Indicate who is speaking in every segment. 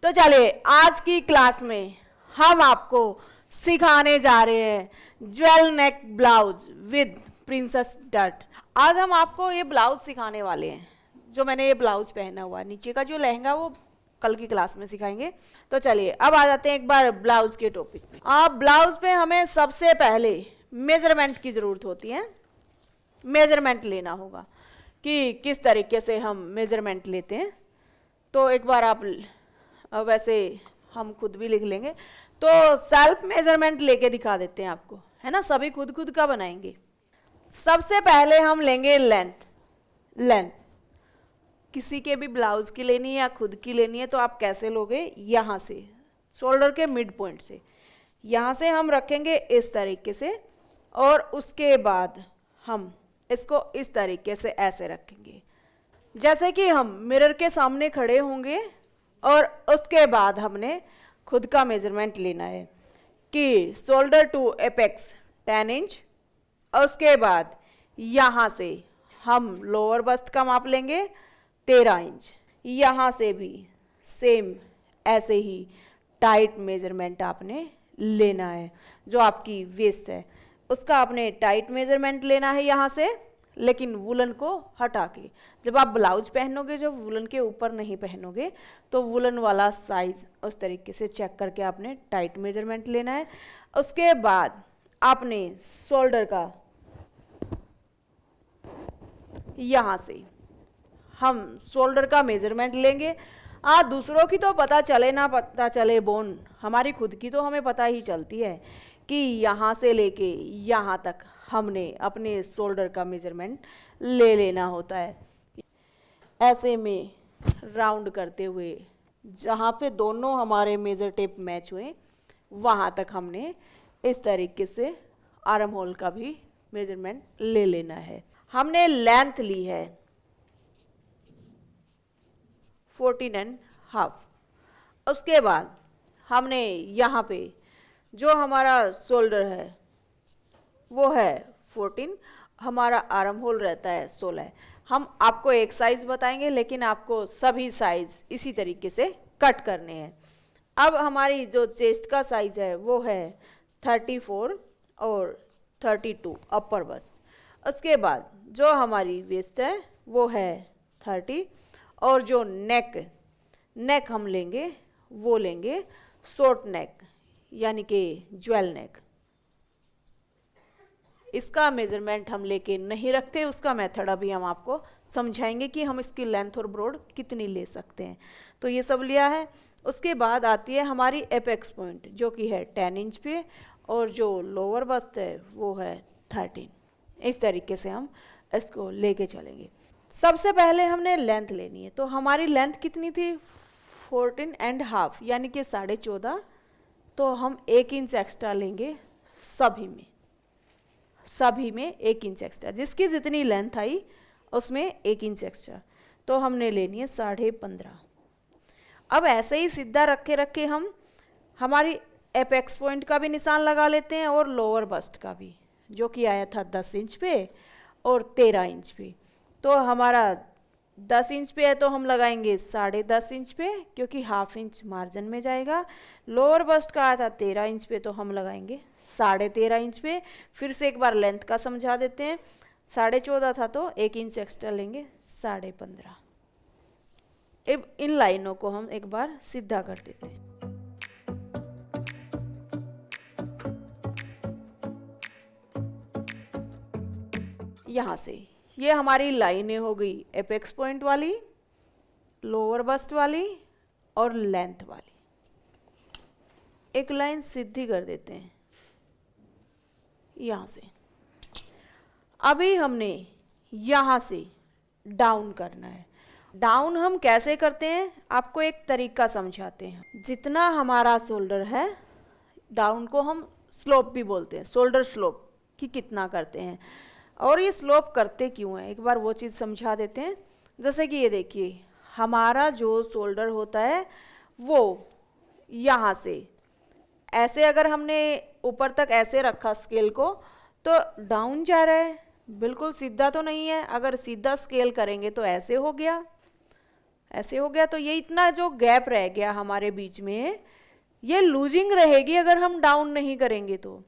Speaker 1: तो चलिए आज की क्लास में हम आपको सिखाने जा रहे हैं jewel neck blouse with princess डट। आज हम आपको ये ब्लाउज सिखाने वाले हैं। जो मैंने ये ब्लाउज पहना हुआ है, नीचे का जो लहंगा वो कल की क्लास में सिखाएंगे। तो चलिए अब आ जाते हैं एक बार ब्लाउज के टॉपिक पे। ब्लाउज पे हमें सबसे पहले मेजरमेंट की जरूरत होती है। मेजरमेंट लेना होगा कि किस तरीके से हम मेजरमेंट लेते हैं। तो एक बार आप वैसे हम खुद भी लिख लेंगे, तो सेल्फ मेजरमेंट लेके दिखा देते हैं आपको, है ना। सभी खुद खुद का बनाएंगे। सबसे पहले हम लेंगे लेंथ। लेंथ किसी के भी ब्लाउज की लेनी है या खुद की लेनी है तो आप कैसे लोगे, यहाँ से शोल्डर के मिड पॉइंट से, यहाँ से हम रखेंगे इस तरीके से, और उसके बाद हम इसको इस तरीके से ऐसे रखेंगे जैसे कि हम मिरर के सामने खड़े होंगे। और उसके बाद हमने खुद का मेजरमेंट लेना है कि शोल्डर टू एपेक्स 10 इंच, और उसके बाद यहाँ से हम लोअर बस्ट का माप लेंगे 13 इंच। यहाँ से भी सेम ऐसे ही टाइट मेजरमेंट आपने लेना है। जो आपकी वेस्ट है उसका आपने टाइट मेजरमेंट लेना है यहाँ से, लेकिन वुलन को हटा के। जब आप ब्लाउज पहनोगे, जब वुलन के ऊपर नहीं पहनोगे, तो वुलन वाला साइज उस तरीके से चेक करके आपने टाइट मेजरमेंट लेना है। उसके बाद आपने शोल्डर का यहाँ से हम शोल्डर का मेजरमेंट लेंगे। दूसरों की तो पता चले ना पता चले बोन, हमारी खुद की तो हमें पता ही चलती है कि यहाँ से लेके यहाँ तक हमने अपने शोल्डर का मेजरमेंट ले लेना होता है। ऐसे में राउंड करते हुए जहाँ पे दोनों हमारे मेजर टेप मैच हुए वहाँ तक हमने इस तरीके से आर्म होल का भी मेजरमेंट ले लेना है। हमने लेंथ ली है 14.5। उसके बाद हमने यहाँ पे जो हमारा शोल्डर है वो है 14, हमारा आर्म होल रहता है 16। हम आपको एक साइज बताएंगे, लेकिन आपको सभी साइज इसी तरीके से कट करने हैं। अब हमारी जो चेस्ट का साइज है वो है 34 और 32 अपर बस्ट। उसके बाद जो हमारी वेस्ट है वो है 30, और जो नेक हम लेंगे वो लेंगे शॉर्ट नेक, यानी कि ज्वेल नेक। इसका मेजरमेंट हम लेके नहीं रखते, उसका मेथड अभी हम आपको समझाएंगे कि हम इसकी लेंथ और ब्रॉड कितनी ले सकते हैं। तो ये सब लिया है। उसके बाद आती है हमारी एपेक्स पॉइंट जो कि है 10 इंच पे, और जो लोअर बस्ट है वो है 13। इस तरीके से हम इसको लेके चलेंगे। सबसे पहले हमने लेंथ लेनी है। तो हमारी लेंथ कितनी थी 14.5, यानी कि 14.5। तो हम 1 इंच एक्स्ट्रा लेंगे सभी में 1 इंच एक्स्ट्रा, जिसकी जितनी लेंथ आई उसमें 1 इंच एक्स्ट्रा। तो हमने लेनी है 15.5। अब ऐसे ही सीधा रखे रखे हम हमारी एपेक्स पॉइंट का भी निशान लगा लेते हैं, और लोअर बस्ट का भी, जो कि आया था 10 इंच पे और 13 इंच पे। तो हमारा 10 इंच पे है तो हम लगाएंगे 10.5 इंच पे, क्योंकि हाफ इंच मार्जिन में जाएगा। लोअर बस्ट का आया था 13 इंच पे तो हम लगाएंगे 13.5 इंच पे। फिर से एक बार लेंथ का समझा देते हैं। 14.5 था तो 1 इंच एक्स्ट्रा लेंगे 15.5। अब इन लाइनों को हम एक बार सीधा कर देते हैं। यहाँ से ये हमारी लाइनें हो गई एपेक्स पॉइंट वाली, लोअर बस्ट वाली और लेंथ वाली। एक लाइन सीधी कर देते हैं यहाँ से। अभी हमने यहाँ से डाउन करना है। डाउन हम कैसे करते हैं आपको एक तरीका समझाते हैं। जितना हमारा शोल्डर है, डाउन को हम स्लोप भी बोलते हैं, शोल्डर स्लोप कि कितना करते हैं, और ये स्लोप करते क्यों है एक बार वो चीज़ समझा देते हैं। जैसे कि ये देखिए, हमारा जो शोल्डर होता है वो यहाँ से ऐसे, अगर हमने ऊपर तक ऐसे रखा स्केल को तो डाउन जा रहा है, बिल्कुल सीधा तो नहीं है। अगर सीधा स्केल करेंगे तो ऐसे हो गया, ऐसे हो गया। तो ये इतना जो गैप रह गया हमारे बीच में, ये लूजिंग रहेगी अगर हम डाउन नहीं करेंगे तो,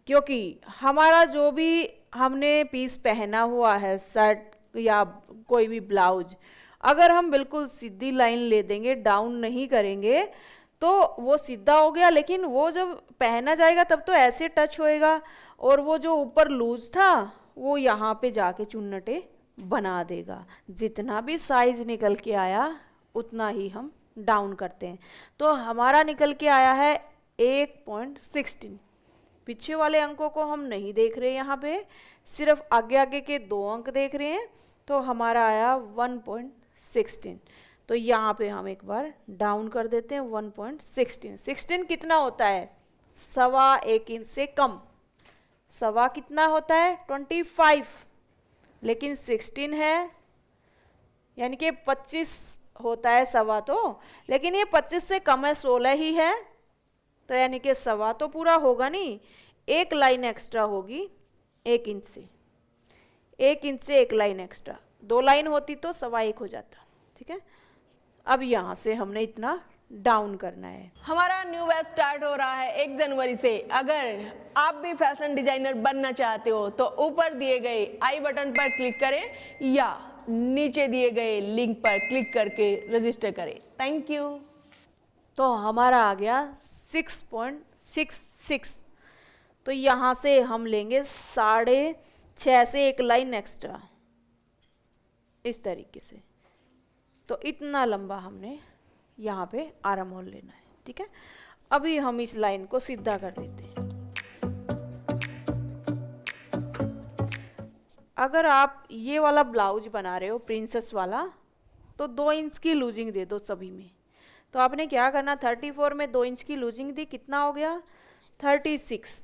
Speaker 1: क्योंकि हमारा जो भी हमने पीस पहना हुआ है, शर्ट या कोई भी ब्लाउज, अगर हम बिल्कुल सीधी लाइन ले देंगे, डाउन नहीं करेंगे, तो वो सीधा हो गया, लेकिन वो जब पहना जाएगा तब तो ऐसे टच होएगा, और वो जो ऊपर लूज था वो यहाँ पे जाके चुन्नटे बना देगा। जितना भी साइज निकल के आया उतना ही हम डाउन करते हैं। तो हमारा निकल के आया है 1.16। पीछे वाले अंकों को हम नहीं देख रहे यहाँ पे, सिर्फ आगे आगे के 2 अंक देख रहे हैं। तो हमारा आया 1.16। तो यहाँ पे हम एक बार डाउन कर देते हैं 1.16। 16 कितना होता है? 1.25 इंच से कम। 1.25 कितना होता है? 25। लेकिन 16 है, यानी कि 25 होता है 1.25 तो, लेकिन ये 25 से कम है, 16 ही है, तो यानी कि 1.25 तो पूरा होगा नहीं, एक लाइन एक्स्ट्रा होगी 1 इंच से। 1 इंच से एक लाइन एक्स्ट्रा, 2 लाइन होती तो 1.25 हो जाता। ठीक है, अब यहाँ से हमने इतना डाउन करना है।
Speaker 2: हमारा न्यू बैच स्टार्ट हो रहा है 1 जनवरी से। अगर आप भी फैशन डिजाइनर बनना चाहते हो तो ऊपर दिए गए आई बटन पर क्लिक करें या नीचे दिए गए लिंक पर क्लिक करके रजिस्टर करें। Thank you.
Speaker 1: तो हमारा आ गया 6.66। तो यहाँ से हम लेंगे 6.5 से एक लाइन एक्स्ट्रा, इस तरीके से। तो इतना लंबा हमने यहाँ पे आर्म होल लेना है। ठीक है, अभी हम इस लाइन को सीधा कर देते हैं। अगर आप ये वाला ब्लाउज बना रहे हो प्रिंसेस वाला, तो 2 इंच की लूजिंग दे दो सभी में। तो आपने क्या करना, 34 में 2 इंच की लूजिंग दी, कितना हो गया? 36।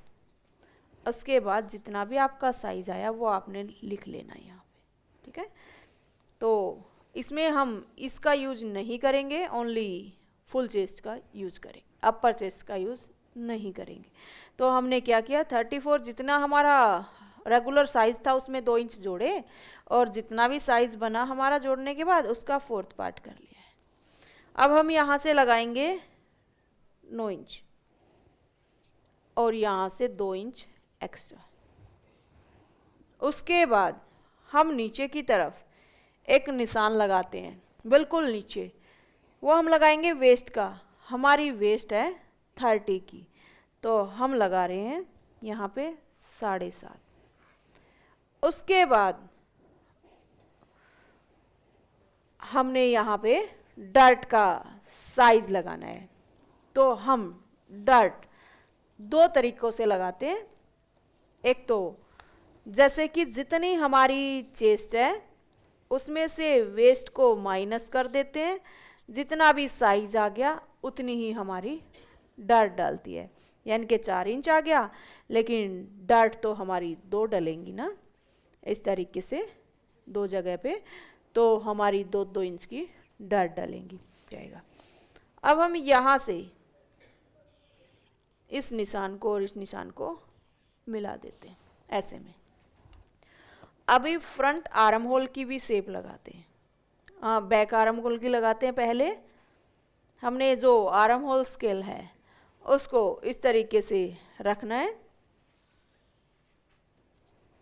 Speaker 1: उसके बाद जितना भी आपका साइज आया वो आपने लिख लेना है यहाँ पे। ठीक है, तो इसमें हम इसका यूज नहीं करेंगे, ओनली फुल चेस्ट का यूज करेंगे, अपर चेस्ट का यूज नहीं करेंगे। तो हमने क्या किया, 34 जितना हमारा रेगुलर साइज था उसमें 2 इंच जोड़े, और जितना भी साइज बना हमारा जोड़ने के बाद उसका 4th पार्ट कर लिया है। अब हम यहाँ से लगाएंगे 9 इंच और यहाँ से 2 इंच एक्स्ट्रा। उसके बाद हम नीचे की तरफ एक निशान लगाते हैं, बिल्कुल नीचे। वो हम लगाएंगे वेस्ट का। हमारी वेस्ट है 30 की, तो हम लगा रहे हैं यहाँ पे 7.5। उसके बाद हमने यहाँ पे डर्ट का साइज लगाना है। तो हम डर्ट 2 तरीकों से लगाते हैं। एक तो जैसे कि जितनी हमारी चेस्ट है उसमें से वेस्ट को माइनस कर देते हैं, जितना भी साइज आ गया उतनी ही हमारी डर्ट डालती है। यानी कि 4 इंच आ गया, लेकिन डर्ट तो हमारी 2 डलेंगी ना, इस तरीके से 2 जगह पे, तो हमारी 2-2 इंच की डर्ट डालेंगी जाएगा। अब हम यहाँ से इस निशान को और इस निशान को मिला देते हैं ऐसे में। अभी फ्रंट आर्म होल की भी शेप लगाते हैं। बैक आर्म होल की लगाते हैं। पहले हमने जो आर्म होल स्केल है उसको इस तरीके से रखना है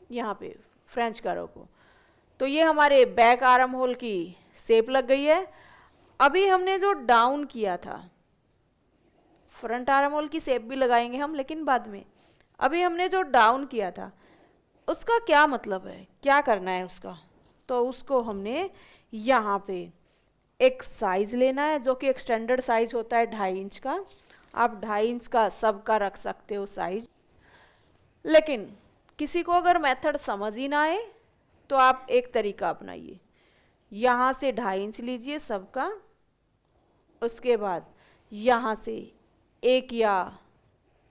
Speaker 1: यहाँ पे फ्रेंच करो को। तो ये हमारे बैक आर्म होल की शेप लग गई है। अभी हमने जो डाउन किया था, फ्रंट आर्म होल की शेप भी लगाएंगे हम लेकिन बाद में। अभी हमने जो डाउन किया था उसका क्या मतलब है, क्या करना है उसका, तो उसको हमने यहाँ पे एक साइज लेना है जो कि एक्सटेंडेड साइज होता है 2.5 इंच का। आप 2.5 इंच का सबका रख सकते हो साइज, लेकिन किसी को अगर मेथड समझ ही ना आए तो आप एक तरीका अपनाइए। यहाँ से 2.5 इंच लीजिए सबका, उसके बाद यहाँ से 1 या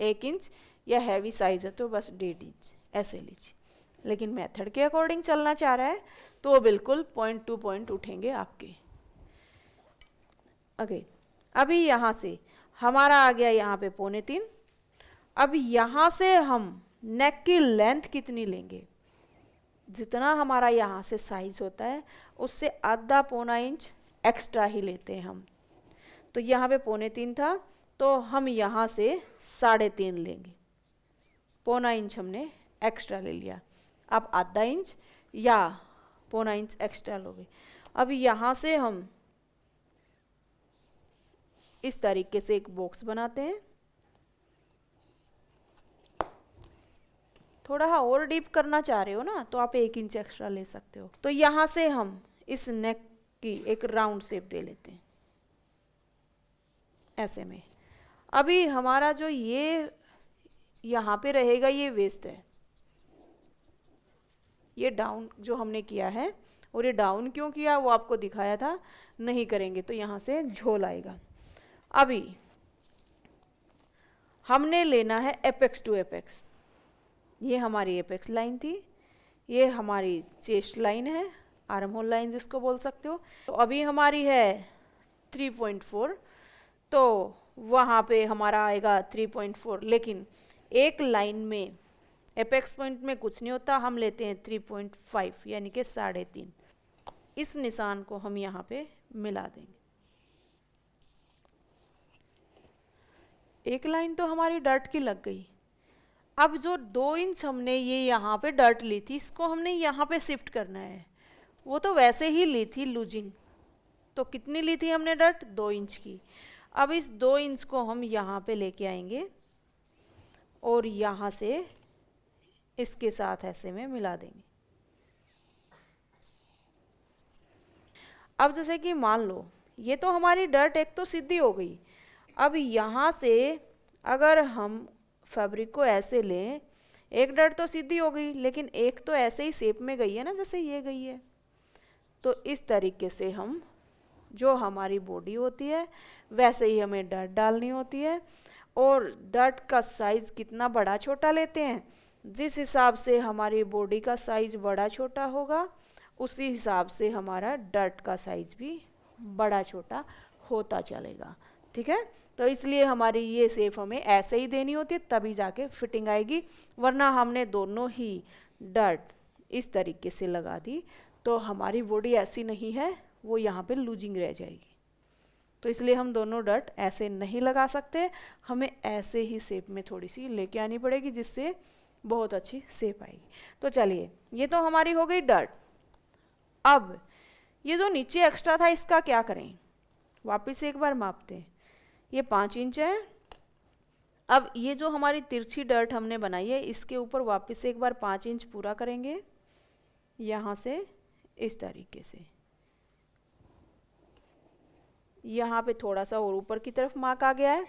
Speaker 1: 1 इंच, या हैवी साइज है तो बस 1.5 इंच ऐसे लीजिए। लेकिन मेथड के अकॉर्डिंग चलना चाह रहा है तो वो बिल्कुल पॉइंट टू पॉइंट उठेंगे आपके। ओके, अभी यहाँ से हमारा आ गया यहाँ पे 3.25। अब यहाँ से हम नेक की लेंथ कितनी लेंगे, जितना हमारा यहाँ से साइज होता है उससे आधा 1.25 इंच एक्स्ट्रा ही लेते हैं हम। तो यहाँ पे 3.25 था, तो हम यहाँ से 3.5 लेंगे। 0.25 इंच हमने एक्स्ट्रा ले लिया। अब आधा इंच या 0.25 इंच एक्स्ट्रा लोगे। अब यहाँ से हम इस तरीके से एक बॉक्स बनाते हैं। थोड़ा और डीप करना चाह रहे हो ना, तो आप 1 इंच एक्स्ट्रा ले सकते हो। तो यहाँ से हम इस नेक की एक राउंड शेप दे लेते हैं ऐसे में। अभी हमारा जो ये यहाँ पे रहेगा ये वेस्ट है, ये डाउन जो हमने किया है, और ये डाउन क्यों किया वो आपको दिखाया था, नहीं करेंगे तो यहाँ से झोल आएगा। अभी हमने लेना है एपेक्स टू एपेक्स। ये हमारी एपेक्स लाइन थी, ये हमारी चेस्ट लाइन है, आर्म होल लाइन जिसको बोल सकते हो। तो अभी हमारी है 3.4, तो वहाँ पे हमारा आएगा 3.4, लेकिन एक लाइन में एपेक्स पॉइंट में कुछ नहीं होता, हम लेते हैं 3.5 यानी कि 3.5। इस निशान को हम यहाँ पे मिला देंगे। एक लाइन तो हमारी डर्ट की लग गई। अब जो 2 इंच हमने ये यहाँ पे डर्ट ली थी, इसको हमने यहाँ पे शिफ्ट करना है। वो तो वैसे ही ली थी लूजिंग, तो कितनी ली थी हमने डर्ट, 2 इंच की। अब इस 2 इंच को हम यहाँ पे लेके आएंगे और यहाँ से इसके साथ ऐसे में मिला देंगे। अब जैसे कि मान लो ये तो हमारी डर्ट एक तो सीधी हो गई। अब यहाँ से अगर हम फैब्रिक को ऐसे लें, एक डर्ट तो सीधी हो गई, लेकिन एक तो ऐसे ही शेप में गई है ना, जैसे ये गई है। तो इस तरीके से हम जो हमारी बॉडी होती है वैसे ही हमें डर्ट डालनी होती है। और डर्ट का साइज़ कितना बड़ा छोटा लेते हैं, जिस हिसाब से हमारी बॉडी का साइज़ बड़ा छोटा होगा उसी हिसाब से हमारा डर्ट का साइज़ भी बड़ा छोटा होता चलेगा। ठीक है, तो इसलिए हमारी ये शेप हमें ऐसे ही देनी होती है, तभी जाके फिटिंग आएगी। वरना हमने दोनों ही डर्ट इस तरीके से लगा दी तो हमारी बॉडी ऐसी नहीं है, वो यहाँ पे लूजिंग रह जाएगी। तो इसलिए हम दोनों डर्ट ऐसे नहीं लगा सकते, हमें ऐसे ही शेप में थोड़ी सी लेके आनी पड़ेगी, जिससे बहुत अच्छी शेप आएगी। तो चलिए, ये तो हमारी हो गई डर्ट। अब ये जो नीचे एक्स्ट्रा था इसका क्या करें, वापस एक बार मापते हैं। ये 5 इंच है। अब ये जो हमारी तिरछी डर्ट हमने बनाई है, इसके ऊपर वापस एक बार 5 इंच पूरा करेंगे, यहाँ से इस तरीके से। यहाँ पे थोड़ा सा और ऊपर की तरफ मार्क आ गया है।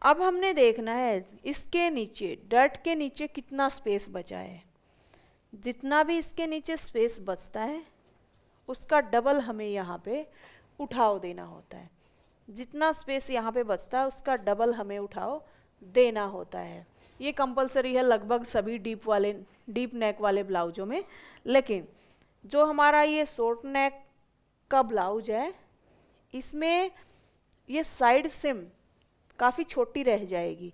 Speaker 1: अब हमने देखना है इसके नीचे, डर्ट के नीचे कितना स्पेस बचा है। जितना भी इसके नीचे स्पेस बचता है उसका डबल हमें यहाँ पे उठाव देना होता है। जितना स्पेस यहाँ पे बचता है उसका डबल हमें उठाव देना होता है। ये कंपलसरी है लगभग सभी डीप नेक वाले ब्लाउजों में। लेकिन जो हमारा ये शॉर्ट नेक का ब्लाउज है, इसमें ये साइड सिम काफ़ी छोटी रह जाएगी।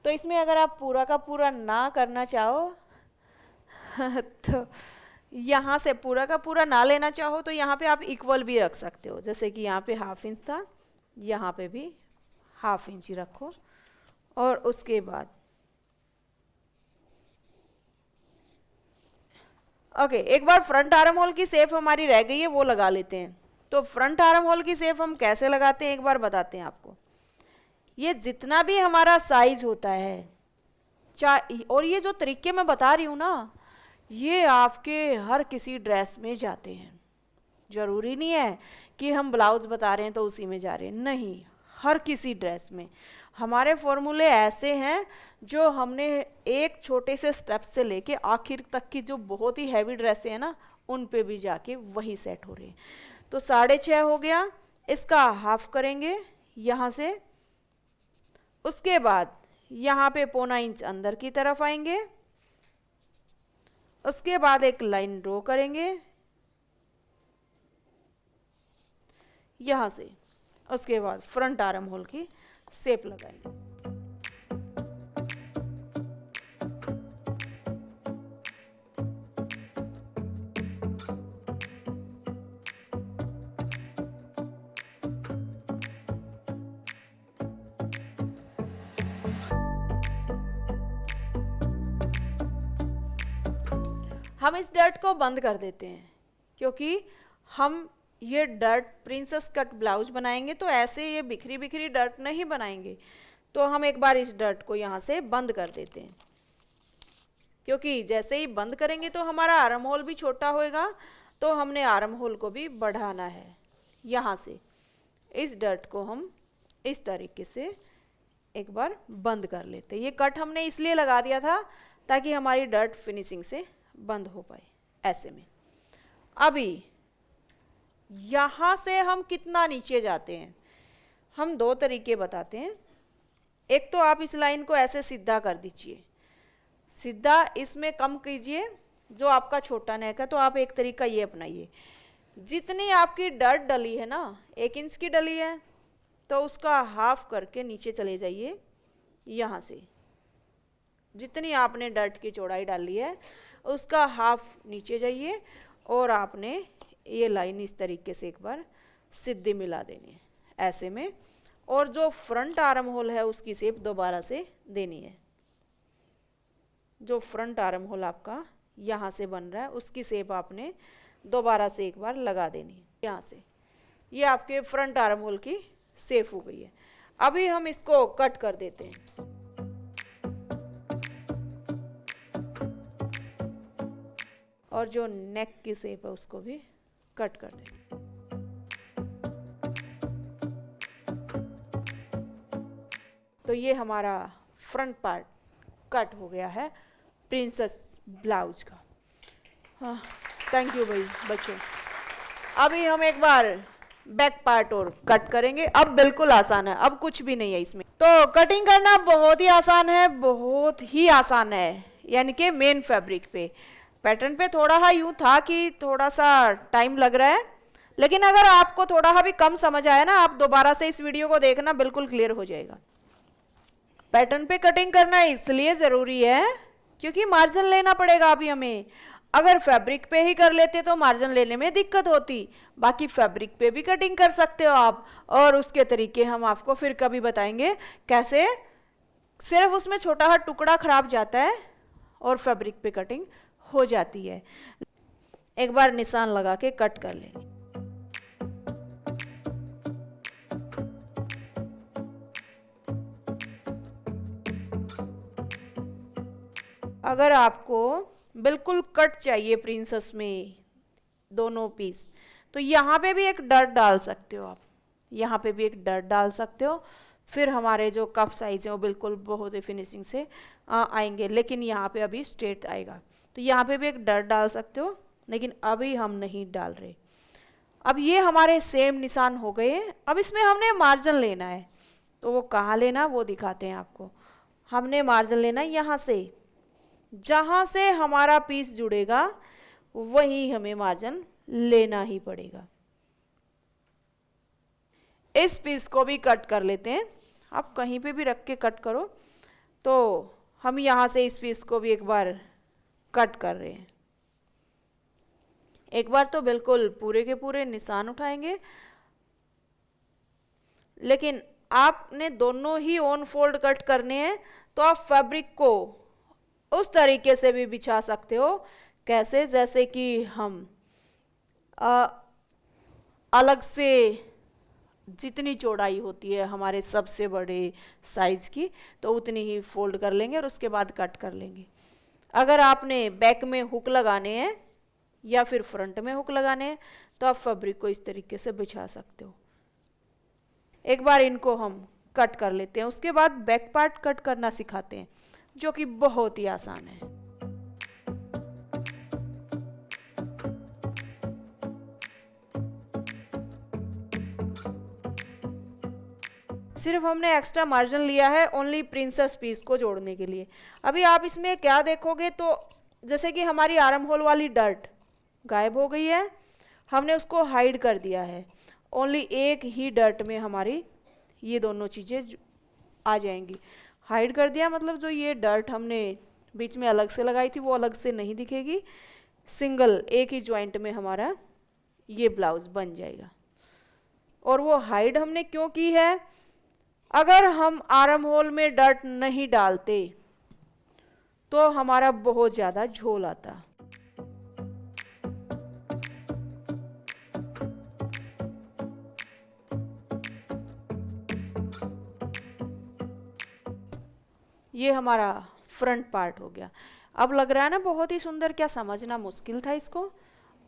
Speaker 1: तो इसमें अगर आप पूरा का पूरा ना करना चाहो तो यहाँ से पूरा का पूरा ना लेना चाहो तो यहाँ पे आप इक्वल भी रख सकते हो। जैसे कि यहाँ पे 1/2 इंच था, यहाँ पे भी 1/2 इंच ही रखो। और उसके बाद ओके, एक बार फ्रंट आर्म होल की शेप हमारी रह गई है, वो लगा लेते हैं। तो फ्रंट आर्म होल की शेप हम कैसे लगाते हैं एक बार बताते हैं आपको। ये जितना भी हमारा साइज होता है, और ये जो तरीके मैं बता रही हूँ ना, ये आपके हर किसी ड्रेस में जाते हैं। ज़रूरी नहीं है कि हम ब्लाउज बता रहे हैं तो उसी में जा रहे हैं, नहीं, हर किसी ड्रेस में हमारे फॉर्मूले ऐसे हैं जो हमने एक छोटे से स्टेप से लेके आखिर तक की जो बहुत ही हैवी ड्रेसें हैं ना, उन पे भी जाके वही सेट हो रहे हैं। तो 6.5 हो गया, इसका हाफ करेंगे यहाँ से। उसके बाद यहाँ पे 0.25 इंच अंदर की तरफ आएंगे। उसके बाद एक लाइन ड्रॉ करेंगे यहाँ से। उसके बाद फ्रंट आर्म होल की शेप लगाएंगे। हम इस डर्ट को बंद कर देते हैं, क्योंकि हम ये डर्ट प्रिंसेस कट ब्लाउज बनाएंगे तो ऐसे ये बिखरी बिखरी डर्ट नहीं बनाएंगे। तो हम एक बार इस डर्ट को यहाँ से बंद कर देते हैं, क्योंकि जैसे ही बंद करेंगे तो हमारा आर्म होल भी छोटा होएगा, तो हमने आर्म होल को भी बढ़ाना है। यहाँ से इस डर्ट को हम इस तरीके से एक बार बंद कर लेते हैं। ये कट हमने इसलिए लगा दिया था ताकि हमारी डर्ट फिनिशिंग से बंद हो पाए। ऐसे में अभी यहाँ से हम कितना नीचे जाते हैं, हम दो तरीके बताते हैं। एक तो आप इस लाइन को ऐसे सीधा कर दीजिए, सीधा इसमें कम कीजिए जो आपका छोटा नेक है। तो आप एक तरीका ये अपनाइए, जितनी आपकी डर्ट डली है ना, 1 इंच की डली है, तो उसका हाफ करके नीचे चले जाइए। यहाँ से जितनी आपने डर्ट की चौड़ाई डाली है उसका हाफ नीचे जाइए, और आपने ये लाइन इस तरीके से एक बार सीधी मिला देनी है ऐसे में। और जो फ्रंट आर्म होल है उसकी शेप दोबारा से देनी है। जो फ्रंट आर्म होल आपका यहाँ से बन रहा है उसकी शेप आपने दोबारा से एक बार लगा देनी है। यहाँ से ये आपके फ्रंट आर्म होल की शेप हो गई है। अभी हम इसको कट कर देते हैं। और जो नेक की शेप है उसको भी कट कर देते हैं। तो ये हमारा फ्रंट पार्ट कट हो गया है प्रिंसेस ब्लाउज का। हाँ, थैंक यू भाई बच्चों। अभी हम एक बार बैक पार्ट और कट करेंगे। अब बिल्कुल आसान है, अब कुछ भी नहीं है इसमें। तो कटिंग करना बहुत ही आसान है, बहुत ही आसान है, यानी कि मेन फैब्रिक पे। पैटर्न पे थोड़ा सा यूं था कि थोड़ा सा टाइम लग रहा है, लेकिन अगर आपको थोड़ा सा भी कम समझ आया ना, आप दोबारा से इस वीडियो को देखना, बिल्कुल क्लियर हो जाएगा। पैटर्न पे कटिंग करना इसलिए ज़रूरी है क्योंकि मार्जिन लेना पड़ेगा अभी हमें। अगर फैब्रिक पे ही कर लेते तो मार्जिन लेने में दिक्कत होती। बाकी फैब्रिक पे भी कटिंग कर सकते हो आप, और उसके तरीके हम आपको फिर कभी बताएंगे कैसे। सिर्फ उसमें छोटा सा टुकड़ा खराब जाता है और फैब्रिक पे कटिंग हो जाती है। एक बार निशान लगा के कट कर लेंगे। अगर आपको बिल्कुल कट चाहिए प्रिंसेस में दोनों पीस, तो यहाँ पे भी एक डर्ट डाल सकते हो आप, यहाँ पे भी एक डर्ट डाल सकते हो। फिर हमारे जो कप साइज है वो बिल्कुल बहुत ही फिनिशिंग से आएंगे। लेकिन यहाँ पे अभी स्ट्रेट आएगा, तो यहाँ पे भी एक डर्ट डाल सकते हो, लेकिन अभी हम नहीं डाल रहे। अब ये हमारे सेम निशान हो गए। अब इसमें हमने मार्जिन लेना है, तो वो कहाँ लेना वो दिखाते हैं आपको। हमने मार्जिन लेना है यहाँ से, जहाँ से हमारा पीस जुड़ेगा वही हमें मार्जिन लेना ही पड़ेगा। इस पीस को भी कट कर लेते हैं। आप कहीं पे भी रख के कट करो। तो हम यहाँ से इस पीस को भी एक बार कट कर रहे हैं। एक बार तो बिल्कुल पूरे के पूरे निशान उठाएंगे, लेकिन आपने दोनों ही ऑन फोल्ड कट करने हैं। तो आप फैब्रिक को उस तरीके से भी बिछा सकते हो, कैसे, जैसे कि हम अलग से जितनी चौड़ाई होती है हमारे सबसे बड़े साइज की, तो उतनी ही फोल्ड कर लेंगे और उसके बाद कट कर लेंगे। अगर आपने बैक में हुक लगाने हैं या फिर फ्रंट में हुक लगाने हैं, तो आप फैब्रिक को इस तरीके से बिछा सकते हो। एक बार इनको हम कट कर लेते हैं, उसके बाद बैक पार्ट कट करना सिखाते हैं, जो कि बहुत ही आसान है। सिर्फ हमने एक्स्ट्रा मार्जिन लिया है ओनली प्रिंसेस पीस को जोड़ने के लिए। अभी आप इसमें क्या देखोगे, तो जैसे कि हमारी आर्म होल वाली डर्ट गायब हो गई है, हमने उसको हाइड कर दिया है। ओनली एक ही डर्ट में हमारी ये दोनों चीज़ें आ जाएंगी। हाइड कर दिया मतलब जो ये डर्ट हमने बीच में अलग से लगाई थी वो अलग से नहीं दिखेगी, सिंगल एक ही जॉइंट में हमारा ये ब्लाउज बन जाएगा। और वो हाइड हमने क्यों की है, अगर हम आर्म होल में डर्ट नहीं डालते तो हमारा बहुत ज़्यादा झोल आता। ये हमारा फ्रंट पार्ट हो गया। अब लग रहा है ना बहुत ही सुंदर, क्या समझना मुश्किल था इसको,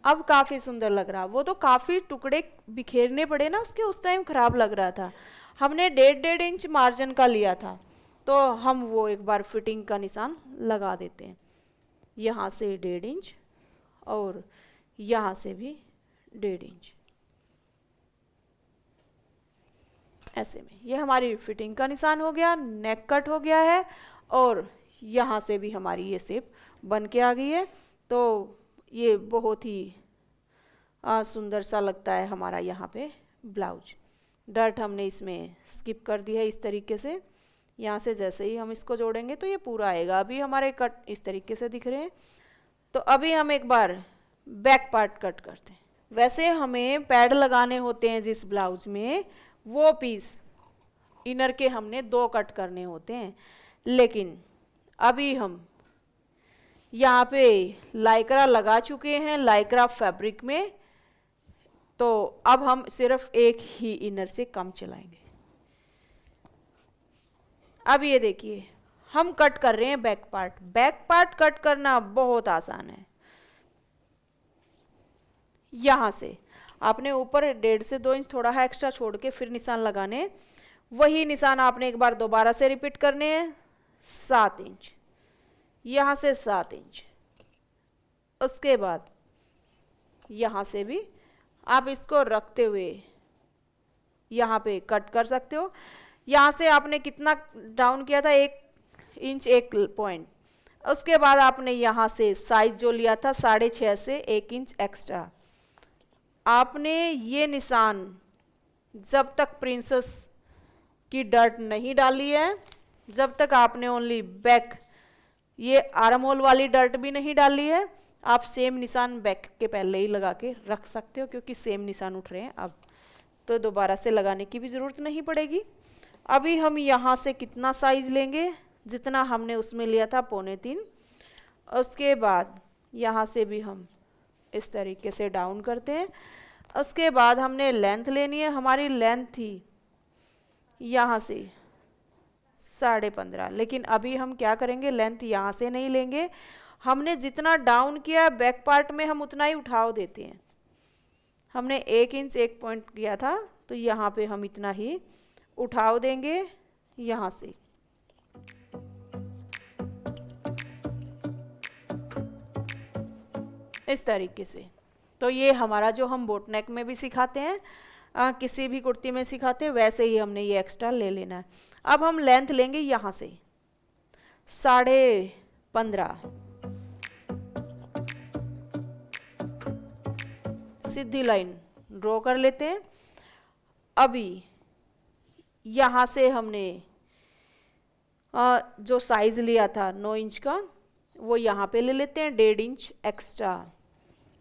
Speaker 1: अब काफ़ी सुंदर लग रहा। वो तो काफ़ी टुकड़े बिखेरने पड़े ना उसके, उस टाइम खराब लग रहा था। हमने 1.5 इंच मार्जिन का लिया था, तो हम वो एक बार फिटिंग का निशान लगा देते हैं। यहाँ से 1.5 इंच और यहाँ से भी 1.5 इंच, ऐसे में ये हमारी फिटिंग का निशान हो गया। नेक कट हो गया है और यहाँ से भी हमारी ये शेप बन के आ गई है। तो ये बहुत ही सुंदर सा लगता है हमारा यहाँ पे ब्लाउज। डर्ट हमने इसमें स्किप कर दी है इस तरीके से। यहाँ से जैसे ही हम इसको जोड़ेंगे तो ये पूरा आएगा। अभी हमारे कट इस तरीके से दिख रहे हैं। तो अभी हम एक बार बैक पार्ट कट करते हैं। वैसे हमें पैड लगाने होते हैं जिस ब्लाउज में, वो पीस इनर के हमने 2 कट करने होते हैं, लेकिन अभी हम यहाँ पे लाइक्रा लगा चुके हैं लाइक्रा फैब्रिक में, तो अब हम सिर्फ एक ही इनर से कम चलाएंगे। अब ये देखिए हम कट कर रहे हैं back part. Back part cut करना बहुत आसान है। यहाँ से आपने ऊपर 1.5 से 2 इंच थोड़ा है एक्स्ट्रा छोड़ के फिर निशान लगाने, वही निशान आपने एक बार दोबारा से रिपीट करने हैं। 7 इंच, यहाँ से 7 इंच, उसके बाद यहाँ से भी आप इसको रखते हुए यहाँ पे कट कर सकते हो। यहाँ से आपने कितना डाउन किया था, 1 इंच 1 पॉइंट। उसके बाद आपने यहाँ से साइज जो लिया था 6.5 से 1 इंच एक्स्ट्रा, आपने ये निशान जब तक प्रिंसेस की डर्ट नहीं डाली है, जब तक आपने ओनली बैक ये आर्म होल वाली डर्ट भी नहीं डाली है, आप सेम निशान बैक के पहले ही लगा के रख सकते हो, क्योंकि सेम निशान उठ रहे हैं अब, तो दोबारा से लगाने की भी ज़रूरत नहीं पड़ेगी। अभी हम यहाँ से कितना साइज लेंगे, जितना हमने उसमें लिया था 3.25। उसके बाद यहाँ से भी हम इस तरीके से डाउन करते हैं। उसके बाद हमने लेंथ लेनी है। हमारी लेंथ थी यहाँ से 15.5, लेकिन अभी हम क्या करेंगे, लेंथ यहाँ से नहीं लेंगे, हमने जितना डाउन किया बैक पार्ट में हम उतना ही उठाव देते हैं। हमने 1 इंच 1 पॉइंट किया था, तो यहाँ पे हम इतना ही उठाव देंगे यहाँ से। इस तरीके से। तो ये हमारा जो हम बोट नेक में भी सिखाते हैं, किसी भी कुर्ती में सिखाते हैं, वैसे ही हमने ये एक्स्ट्रा ले लेना है। अब हम लेंथ लेंगे यहाँ से 15.5, सीधी लाइन ड्रॉ कर लेते हैं। अभी यहाँ से हमने जो साइज लिया था 9 इंच का, वो यहाँ पे ले लेते हैं 1.5 इंच एक्स्ट्रा।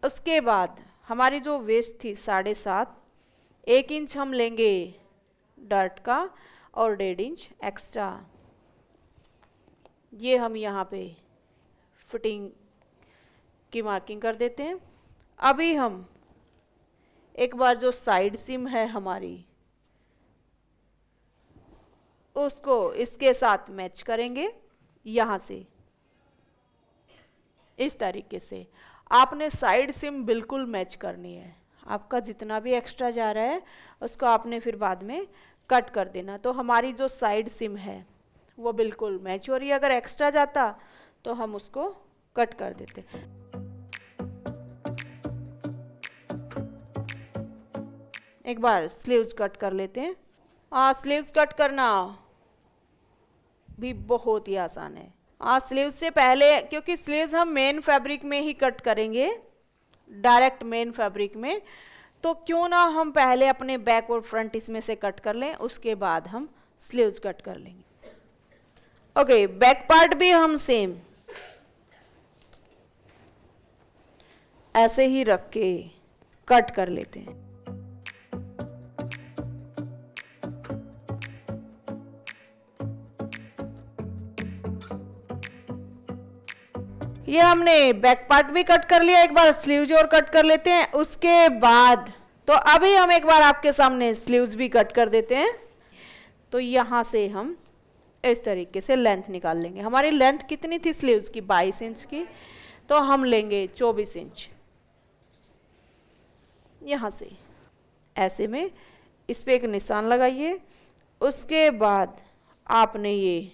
Speaker 1: उसके बाद हमारी जो वेस्ट थी 7.5, 1 इंच हम लेंगे डर्ट का और 1.5 इंच एक्स्ट्रा। ये हम यहाँ पे फिटिंग की मार्किंग कर देते हैं। अभी हम एक बार जो साइड सीम है हमारी, उसको इसके साथ मैच करेंगे यहाँ से। इस तरीके से आपने साइड सिम बिल्कुल मैच करनी है। आपका जितना भी एक्स्ट्रा जा रहा है उसको आपने फिर बाद में कट कर देना। तो हमारी जो साइड सिम है वो बिल्कुल मैच हो रही है। अगर एक्स्ट्रा जाता तो हम उसको कट कर देते। एक बार स्लीव्स कट कर लेते हैं। स्लीव्स कट करना भी बहुत ही आसान है। स्लीव्स से पहले, क्योंकि स्लीव्स हम मेन फैब्रिक में ही कट करेंगे, डायरेक्ट मेन फैब्रिक में, तो क्यों ना हम पहले अपने बैक और फ्रंट इसमें से कट कर लें, उसके बाद हम स्लीव्स कट कर लेंगे। ओके, बैक पार्ट भी हम सेम ऐसे ही रख के कट कर लेते हैं। ये हमने बैक पार्ट भी कट कर लिया, एक बार स्लीव्स और कट कर लेते हैं उसके बाद। तो अभी हम एक बार आपके सामने स्लीव्स भी कट कर देते हैं। तो यहाँ से हम इस तरीके से लेंथ निकाल लेंगे। हमारी लेंथ कितनी थी स्लीव्स की? 22 इंच की, तो हम लेंगे 24 इंच। यहाँ से ऐसे में इस पे एक निशान लगाइए। उसके बाद आपने ये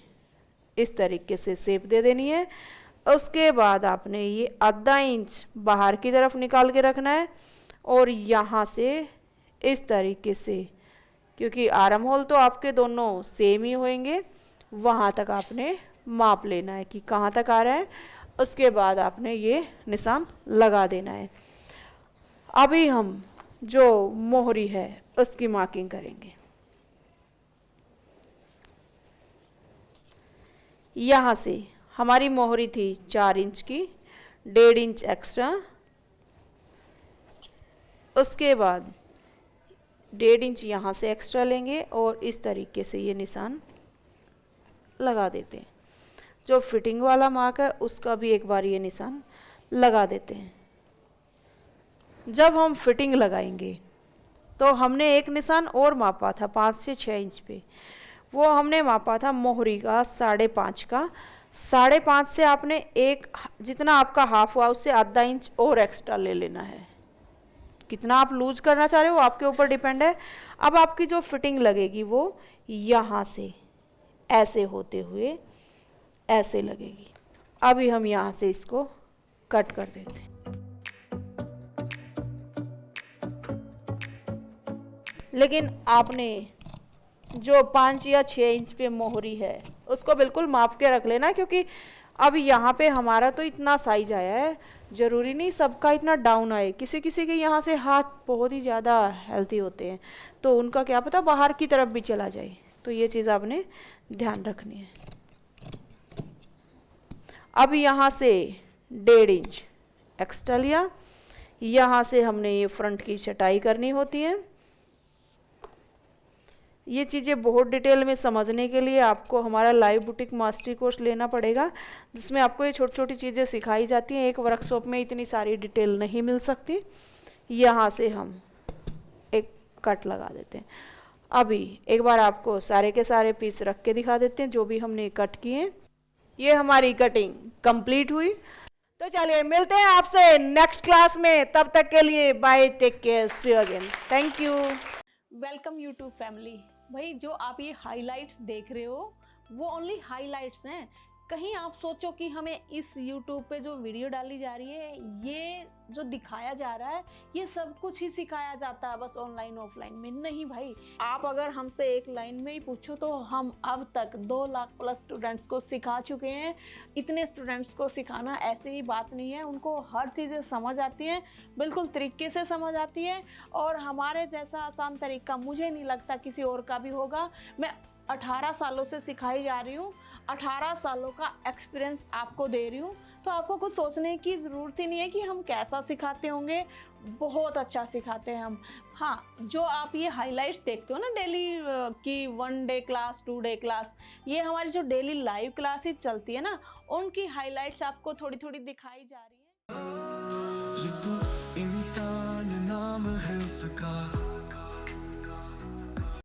Speaker 1: इस तरीके से शेप दे देनी है। उसके बाद आपने ये आधा इंच बाहर की तरफ निकाल के रखना है और यहाँ से इस तरीके से, क्योंकि आर्म होल तो आपके दोनों सेम ही होंगे, वहाँ तक आपने माप लेना है कि कहाँ तक आ रहा है। उसके बाद आपने ये निशान लगा देना है। अभी हम जो मोहरी है उसकी मार्किंग करेंगे। यहाँ से हमारी मोहरी थी 4 इंच की, 1.5 इंच एक्स्ट्रा। उसके बाद 1.5 इंच यहाँ से एक्स्ट्रा लेंगे और इस तरीके से ये निशान लगा देते हैं। जो फिटिंग वाला मार्क है उसका भी एक बार ये निशान लगा देते हैं। जब हम फिटिंग लगाएंगे तो हमने एक निशान और मापा था 5 से 6 इंच पे, वो हमने मापा था मोहरी का 5.5 का। 5.5 से आपने एक, जितना आपका हाफ हुआ उससे आधा इंच और एक्स्ट्रा ले लेना है। कितना आप लूज करना चाह रहे हो आपके ऊपर डिपेंड है। अब आपकी जो फिटिंग लगेगी वो यहाँ से ऐसे होते हुए ऐसे लगेगी। अभी हम यहाँ से इसको कट कर देते हैं। लेकिन आपने जो 5 या 6 इंच पे मोहरी है उसको बिल्कुल माप के रख लेना, क्योंकि अब यहाँ पे हमारा तो इतना साइज आया है, ज़रूरी नहीं सबका इतना डाउन आए। किसी किसी के यहाँ से हाथ बहुत ही ज़्यादा हेल्थी होते हैं तो उनका क्या पता बाहर की तरफ भी चला जाए, तो ये चीज़ आपने ध्यान रखनी है। अब यहाँ से 1.5 इंच एक्स्ट्रा लिया। यहाँ से हमने ये फ्रंट की छटाई करनी होती है। ये चीज़ें बहुत डिटेल में समझने के लिए आपको हमारा लाइव बुटीक मास्टरी कोर्स लेना पड़ेगा, जिसमें आपको ये छोटी छोटी चीज़ें सिखाई जाती हैं। एक वर्कशॉप में इतनी सारी डिटेल नहीं मिल सकती। यहाँ से हम एक कट लगा देते हैं। अभी एक बार आपको सारे के सारे पीस रख के दिखा देते हैं जो भी हमने कट किए। ये हमारी कटिंग कंप्लीट हुई। तो चलिए मिलते हैं आपसे नेक्स्ट क्लास में, तब तक के लिए bye, take care, see you again, thank you.
Speaker 2: Welcome YouTube family. भाई जो आप ये हाइलाइट्स देख रहे हो वो ओनली हाइलाइट्स हैं। कहीं आप सोचो कि हमें इस यूट्यूब पे जो वीडियो डाली जा रही है, ये जो दिखाया जा रहा है, ये सब कुछ ही सिखाया जाता है बस ऑनलाइन ऑफलाइन में? नहीं भाई, आप अगर हमसे एक लाइन में ही पूछो तो हम अब तक 2 लाख प्लस स्टूडेंट्स को सिखा चुके हैं। इतने स्टूडेंट्स को सिखाना ऐसे ही बात नहीं है, उनको हर चीज़ें समझ आती हैं, बिल्कुल तरीके से समझ आती है। और हमारे जैसा आसान तरीका मुझे नहीं लगता किसी और का भी होगा। मैं 18 सालों से सिखाई जा रही हूँ, 18 सालों का एक्सपीरियंस आपको दे रही हूँ, तो आपको कुछ सोचने की ज़रूरत ही नहीं है कि हम कैसा सिखाते होंगे। बहुत अच्छा सिखाते हैं हम। हाँ, जो आप ये हाइलाइट्स देखते हो ना डेली की 1 डे क्लास, 2 डे क्लास, ये हमारी जो डेली लाइव क्लासेस चलती है ना, उनकी हाइलाइट्स आपको थोड़ी थोड़ी दिखाई जा रही है।
Speaker 3: इंसान नाम है उसका।